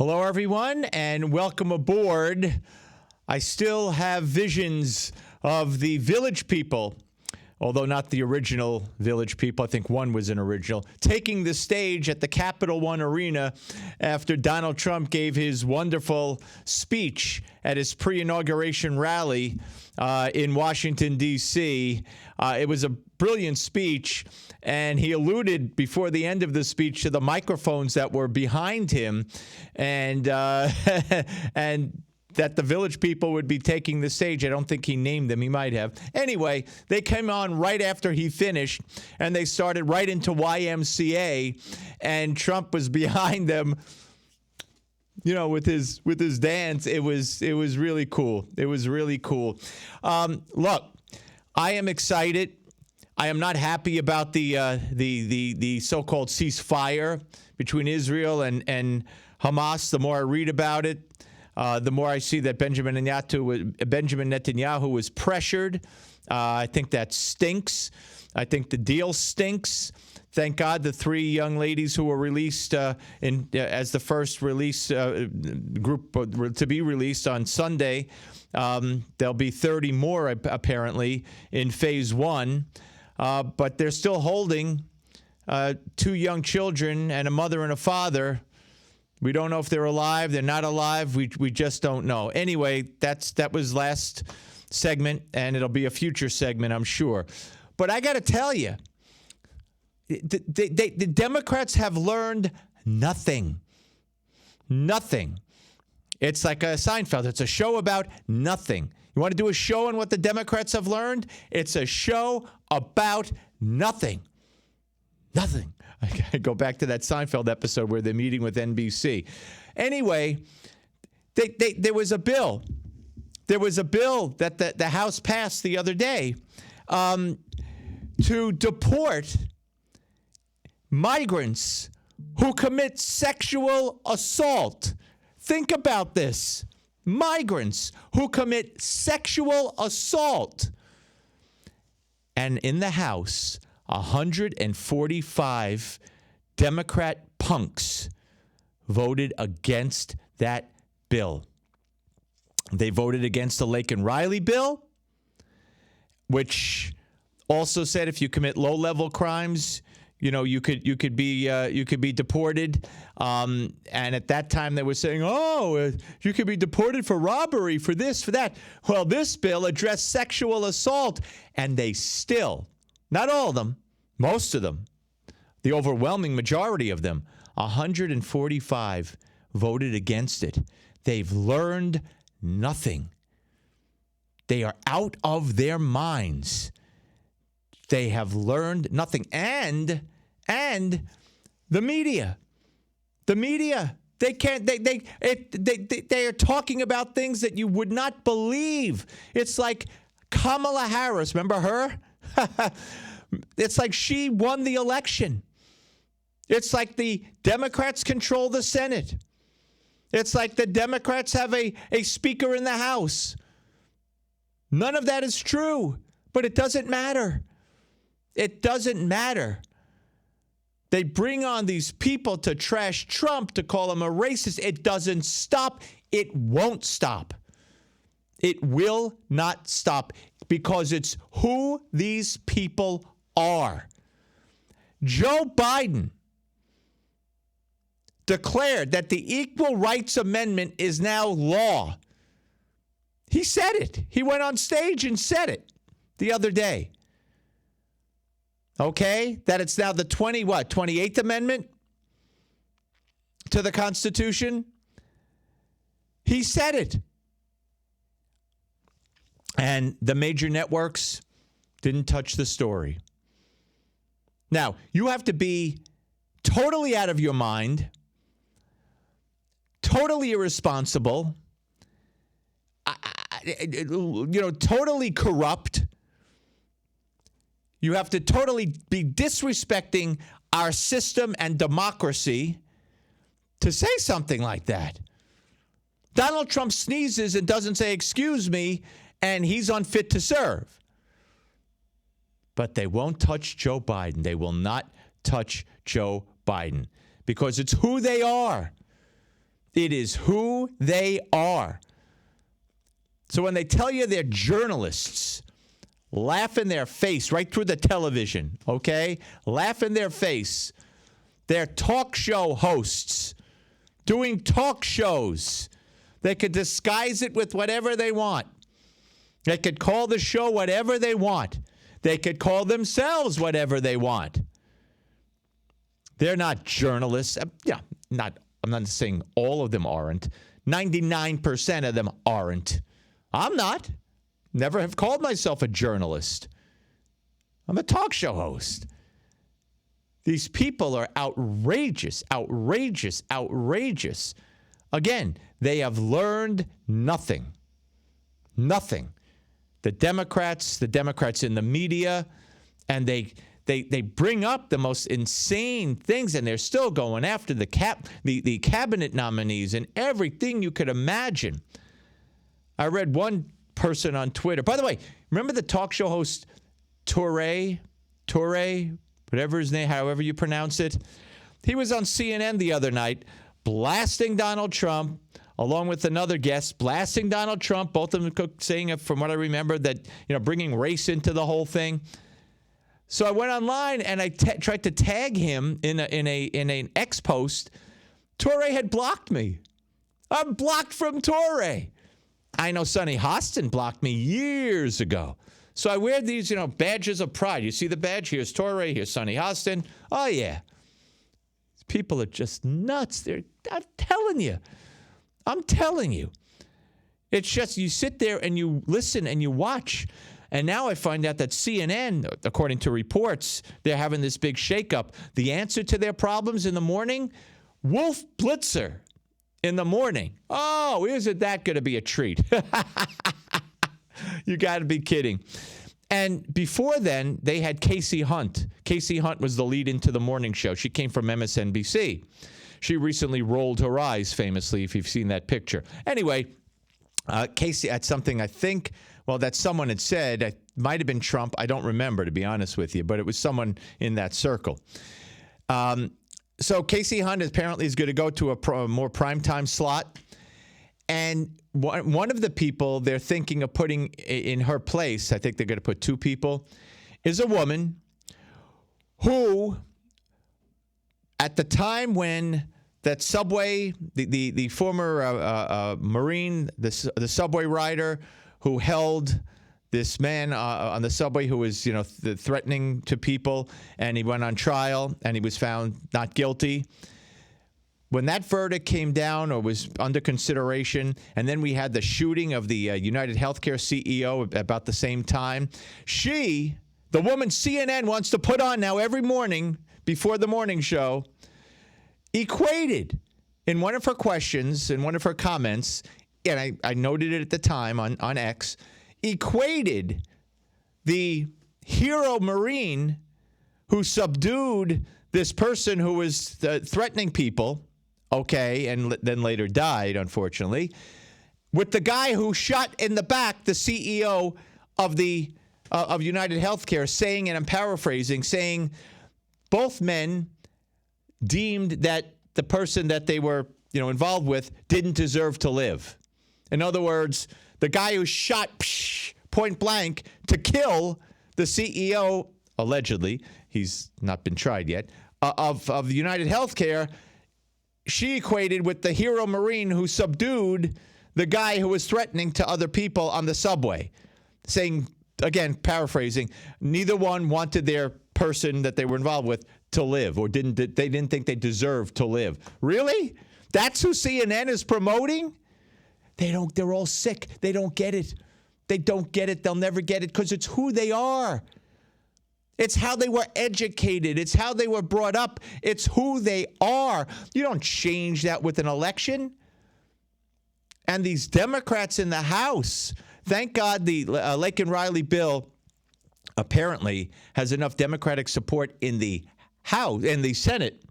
Hello, everyone, and welcome aboard. I still have visions of the Village People, although not the original Village People. I think one was an original, taking the stage at the Capital One Arena after Donald Trump gave his wonderful speech at his pre-inauguration rally in Washington, D.C. It was a brilliant speech, and he alluded before the end of the speech to the microphones that were behind him, and and that the Village People would be taking the stage. I don't think he named them. He might have. Anyway, they came on right after he finished, and they started right into YMCA, and Trump was behind them, you know, with his dance. It was really cool. It was really cool. Look, I am excited. I am not happy about the so-called ceasefire between Israel and Hamas. The more I read about it, the more I see that Benjamin Netanyahu was pressured. I think that stinks. I think the deal stinks. Thank God the three young ladies who were released as the first release group to be released on Sunday. There'll be 30 more apparently in phase one, but they're still holding two young children and a mother and a father. We don't know if they're alive. They're not alive. We just don't know. Anyway, that was last segment, and it'll be a future segment, I'm sure. But I got to tell you, the Democrats have learned nothing. Nothing. It's like a Seinfeld. It's a show about nothing. You want to do a show on what the Democrats have learned? It's a show about nothing. Nothing. I go back to that Seinfeld episode where they're meeting with NBC. Anyway, there was a bill. There was a bill that the House passed the other day to deport migrants who commit sexual assault. Think about this. Migrants who commit sexual assault. And in the House, 145 Democrat punks voted against that bill. They voted against the Lake and Riley bill, which also said if you commit low-level crimes, you know, you could be deported. And at that time, they were saying, you could be deported for robbery, for this, for that. Well, this bill addressed sexual assault, and they still, not all of them, most of them, the overwhelming majority of them, 145 voted against it. They've learned nothing. They are out of their minds. They have learned nothing. And the media, they can't, they are talking about things that you would not believe. It's like Kamala Harris, remember her? It's like she won the election. It's like the Democrats control the Senate. It's like the Democrats have a speaker in the House. None of that is true, but it doesn't matter. It doesn't matter. They bring on these people to trash Trump, to call him a racist. It doesn't stop. It won't stop. It will not stop because it's who these people are. Joe Biden declared that the Equal Rights Amendment is now law. He said it. He went on stage and said it the other day. Okay? That it's now the 28th Amendment to the Constitution. He said it. And the major networks didn't touch the story. Now, you have to be totally out of your mind, totally irresponsible, totally corrupt. You have to totally be disrespecting our system and democracy to say something like that. Donald Trump sneezes and doesn't say, "Excuse me," and he's unfit to serve. But they won't touch Joe Biden. They will not touch Joe Biden because it's who they are. It is who they are. So when they tell you they're journalists, laugh in their face right through the television, okay? Laugh in their face. They're talk show hosts doing talk shows. They could disguise it with whatever they want. They could call the show whatever they want. They could call themselves whatever they want. They're not journalists. I'm not saying all of them aren't. 99% of them aren't. I'm not. Never have called myself a journalist. I'm a talk show host. These people are outrageous, outrageous, outrageous. Again, they have learned nothing. Nothing. The Democrats in the media, and they bring up the most insane things, and they're still going after the cabinet nominees and everything you could imagine. I read one person on Twitter. By the way, remember the talk show host Toure, whatever his name, however you pronounce it? He was on CNN the other night blasting Donald Trump, along with another guest, blasting Donald Trump, both of them saying, from what I remember, that, bringing race into the whole thing. So I went online and I tried to tag him in an X post. Toure had blocked me. I'm blocked from Toure. I know Sonny Hostin blocked me years ago. So I wear these, badges of pride. You see the badge? Here's Toure. Here's Sonny Hostin. Oh, yeah. People are just nuts. I'm telling you. It's just you sit there and you listen and you watch. And now I find out that CNN, according to reports, they're having this big shakeup. The answer to their problems in the morning, Wolf Blitzer in the morning. Oh, isn't that going to be a treat? You got to be kidding. And before then, they had Casey Hunt. Casey Hunt was the lead into the morning show. She came from MSNBC. She recently rolled her eyes, famously, if you've seen that picture. Anyway, Casey had something, I think, that someone had said. It might have been Trump. I don't remember, to be honest with you, but it was someone in that circle. So Casey Hunt apparently is going to go to a more primetime slot. And one of the people they're thinking of putting in her place, I think they're going to put two people, is a woman who, at the time when that subway, the former Marine, the subway rider who held this man on the subway who was, threatening to people, and he went on trial and he was found not guilty. When that verdict came down or was under consideration, and then we had the shooting of the United Healthcare CEO about the same time, the woman CNN wants to put on now every morning before the morning show, equated in one of her questions, in one of her comments, and I noted it at the time on X, equated the hero Marine who subdued this person who was threatening people, and then later died, unfortunately, with the guy who shot in the back the CEO of United Healthcare, saying, and I'm paraphrasing, saying both men deemed that the person that they were, involved with didn't deserve to live. In other words, the guy who shot point blank to kill the CEO, allegedly, he's not been tried yet, of United Healthcare, she equated with the hero Marine who subdued the guy who was threatening to other people on the subway, saying, again, paraphrasing, neither one wanted their person that they were involved with to live, or they didn't think they deserved to live. Really? That's who CNN is promoting? They're all sick. They don't get it. They don't get it. They'll never get it because it's who they are. It's how they were educated. It's how they were brought up. It's who they are. You don't change that with an election. And these Democrats in the House, thank God the Laken Riley bill apparently has enough Democratic support in the House, in the Senate,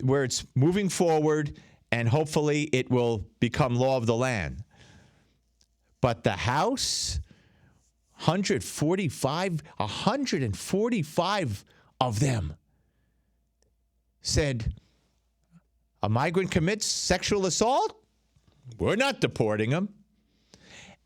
where it's moving forward, and hopefully it will become law of the land. But the House, 145 of them said, A migrant commits sexual assault? We're not deporting them.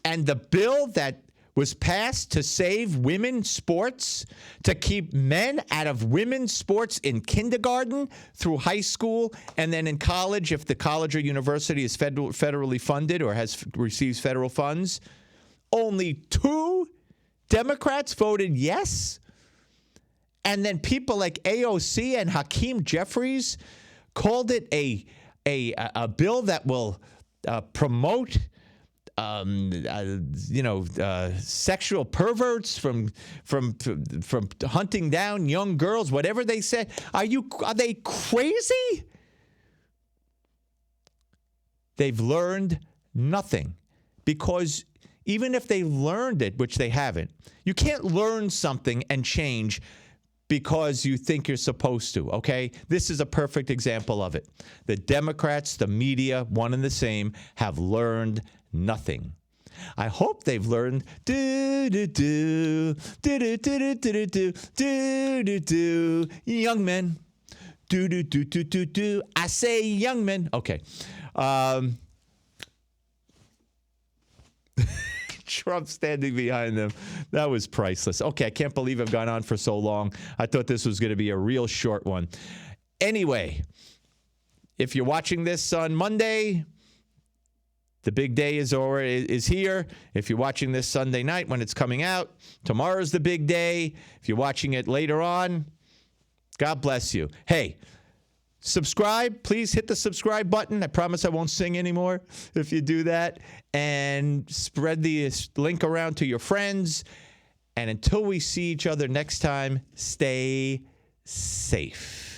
And the bill that was passed to save women's sports, to keep men out of women's sports in kindergarten through high school, and then in college, if the college or university is federally funded or receives federal funds, only 2 Democrats voted yes. And then people like AOC and Hakeem Jeffries called it a bill that will promote sexual perverts from hunting down young girls, whatever they said. Are they crazy? They've learned nothing, because even if they learned it, which they haven't, you can't learn something and change because you think you're supposed to, okay? This is a perfect example of it. The Democrats, the media, one and the same, have learned nothing. I hope they've learned young men. I say young men. Okay. Trump standing behind them. That was priceless. Okay, I can't believe I've gone on for so long. I thought this was going to be a real short one. Anyway, if you're watching this on Monday, the big day is here. If you're watching this Sunday night when it's coming out, tomorrow's the big day. If you're watching it later on, God bless you. Hey, subscribe. Please hit the subscribe button. I promise I won't sing anymore if you do that. And spread the link around to your friends. And until we see each other next time, stay safe.